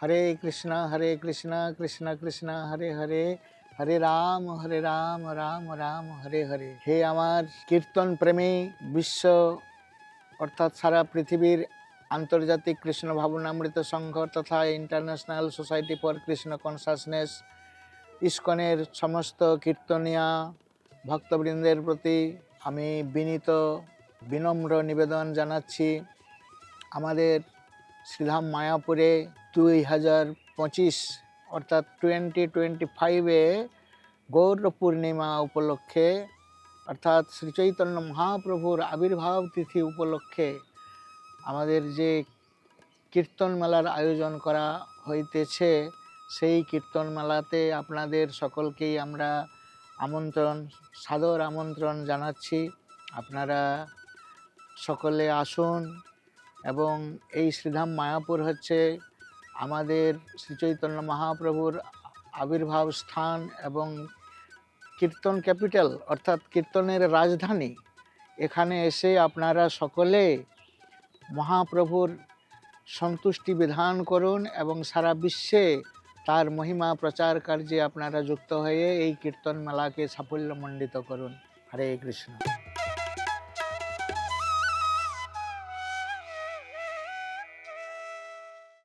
হরে কৃষ্ণ কৃষ্ণ কৃষ্ণ হরে হরে, হরে রাম রাম রাম হরে হরে। হে আমার কীর্তন প্রেমী বিশ্ব অর্থাৎ সারা পৃথিবীর আন্তর্জাতিক কৃষ্ণ ভাবনামৃত সংঘ তথা international society for Krishna consciousness ইস্কনের সমস্ত কীর্তনিয়া ভক্তবৃন্দের প্রতি আমি বিনম্র নিবেদন জানাচ্ছি। আমাদের শ্রীধাম মায়াপুরে 2025 অর্থাৎ 2025-এ গৌর পূর্ণিমা উপলক্ষে অর্থাৎ শ্রী চৈতন্য মহাপ্রভুর আবির্ভাব তিথি উপলক্ষে আমাদের যে কীর্তন মেলার আয়োজন করা হইতেছে, সেই কীর্তন মেলাতে আপনাদের সকলকেই আমরা সাদর আমন্ত্রণ জানাচ্ছি। আপনারা সকলে আসুন এবং এই শ্রীধাম মায়াপুর হচ্ছে আমাদের শ্রী চৈতন্য মহাপ্রভুর আবির্ভাব স্থান এবং কীর্তন ক্যাপিটাল অর্থাৎ কীর্তনের রাজধানী। এখানে এসে আপনারা সকলে মহাপ্রভুর সন্তুষ্টি বিধান করুন এবং সারা বিশ্বে তার মহিমা প্রচার কার্যে আপনারা যুক্ত হয়ে এই কীর্তন মেলাকে সাফল্যমণ্ডিত করুন। হরে কৃষ্ণ।